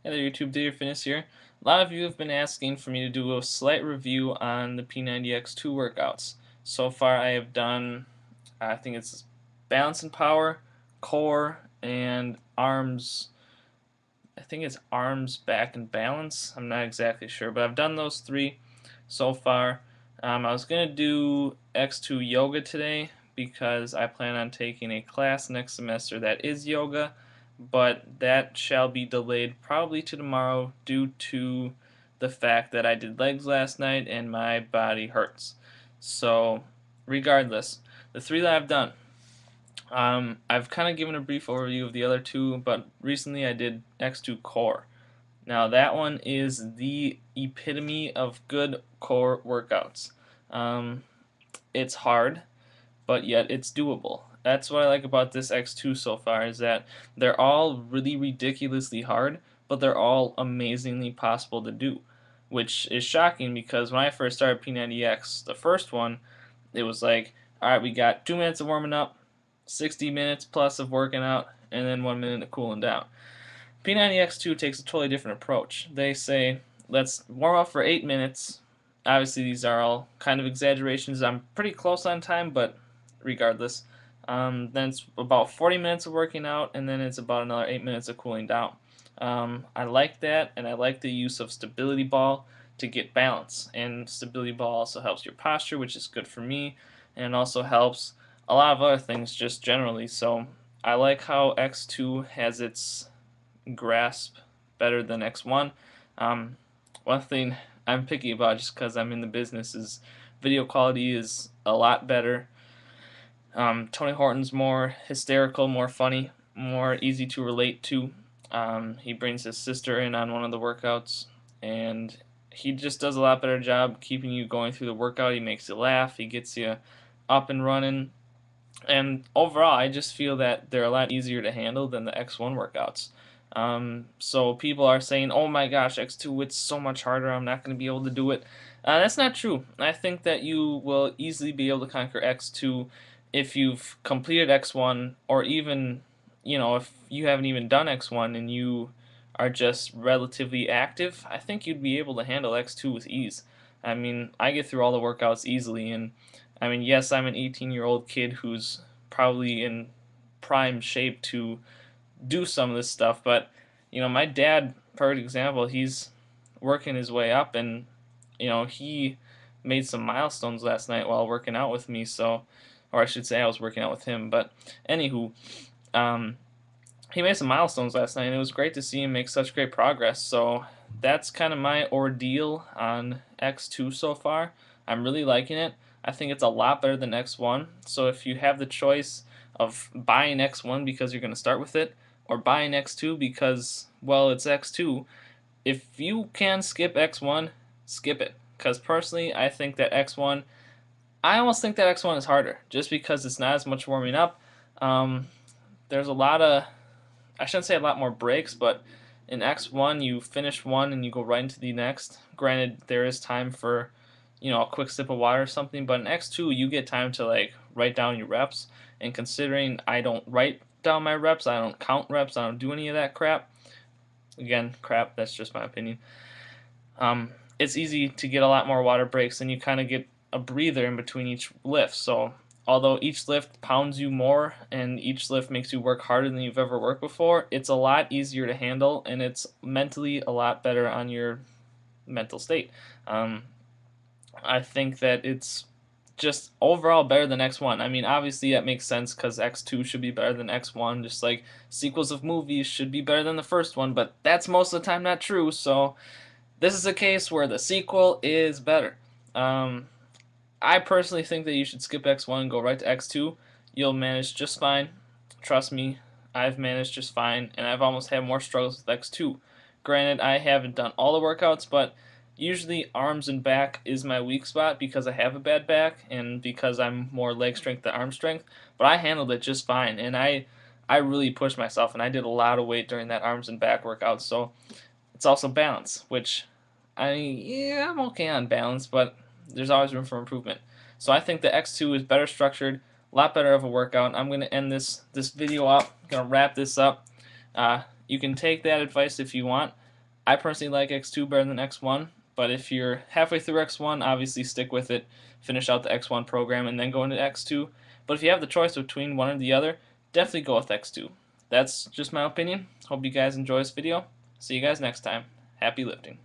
Hey there YouTube, DidierFitness here. A lot of you have been asking for me to do a slight review on the P90X2 workouts. So far I have done, I think it's balance and power, core, and arms. I think it's arms, back, and balance. I'm not exactly sure, but I've done those three so far. I was going to do X2 yoga today because I plan on taking a class next semester that is yoga, but that shall be delayed probably to tomorrow due to the fact that I did legs last night and my body hurts. So, regardless, the three that I've done, I've kind of given a brief overview of the other two, but recently I did X2 core. Now that one is the epitome of good core workouts. Um, it's hard, but yet it's doable. That's what I like about this X2 so far, is that they're all really ridiculously hard, but they're all amazingly possible to do, which is shocking because when I first started P90X, the first one, it was like, alright, we got 2 minutes of warming up, 60 minutes plus of working out, and then 1 minute of cooling down. P90X2 takes a totally different approach. They say, let's warm up for 8 minutes. Obviously, these are all kind of exaggerations. I'm pretty close on time, but regardless. Then it's about 40 minutes of working out, and then it's about another 8 minutes of cooling down. I like that, and I like the use of stability ball to get balance. And stability ball also helps your posture, which is good for me, and it also helps a lot of other things just generally. So I like how X2 has its grasp better than X1. Um, One thing I'm picky about just because I'm in the business is video quality is a lot better. Tony Horton's more hysterical, more funny, more easy to relate to. He brings his sister in on one of the workouts, and he just does a lot better job keeping you going through the workout. He makes you laugh. He gets you up and running. And overall, I just feel that they're a lot easier to handle than the X1 workouts. So people are saying, oh my gosh, X2, it's so much harder, I'm not going to be able to do it. That's not true. I think that you will easily be able to conquer X2 if you've completed X1, or even, if you haven't even done X1 and you are just relatively active. I think you'd be able to handle X2 with ease. I mean, I get through all the workouts easily, and I mean, yes, I'm an 18-year-old kid who's probably in prime shape to do some of this stuff, but my dad, perfect example, he's working his way up, and he made some milestones last night while working out with me. So, or I should say, I was working out with him. But anywho, um, he made some milestones last night, and it was great to see him make such great progress. So that's kind of my ordeal on X2 so far. I'm really liking it. I think it's a lot better than X1. So if you have the choice of buying X1 because you're going to start with it, or buying X2 because, well, it's X2, if you can skip X1, skip it. Because personally, I think that X1, I almost think that X1 is harder, just because it's not as much warming up. There's a lot of, I shouldn't say a lot more breaks, but in X1 you finish one and you go right into the next. Granted, there is time for, a quick sip of water or something, but in X2 you get time to like write down your reps. And considering I don't write down my reps, I don't count reps, I don't do any of that crap. Again, crap, that's just my opinion. It's easy to get a lot more water breaks, and you kind of get a breather in between each lift. So although each lift pounds you more and each lift makes you work harder than you've ever worked before, it's a lot easier to handle, and it's mentally a lot better on your mental state. I think that it's just overall better than X1. I mean, obviously that makes sense because X2 should be better than X1, just like sequels of movies should be better than the first one, but that's most of the time not true, so this is a case where the sequel is better. Um, I personally think that you should skip X1 and go right to X2. You'll manage just fine. Trust me, I've managed just fine, and I've almost had more struggles with X2. Granted, I haven't done all the workouts, but usually arms and back is my weak spot because I have a bad back and because I'm more leg strength than arm strength. But I handled it just fine, and I really pushed myself, and I did a lot of weight during that arms and back workout. So it's also balance, which I'm okay on balance, but there's always room for improvement. So I think the X2 is better structured, a lot better of a workout. I'm gonna end this video up. I'm gonna wrap this up. You can take that advice if you want. I personally like X2 better than X1, but if you're halfway through X1, obviously stick with it, finish out the X1 program, and then go into X2. But if you have the choice between one or the other, definitely go with X2. That's just my opinion. Hope you guys enjoy this video. See you guys next time. Happy lifting.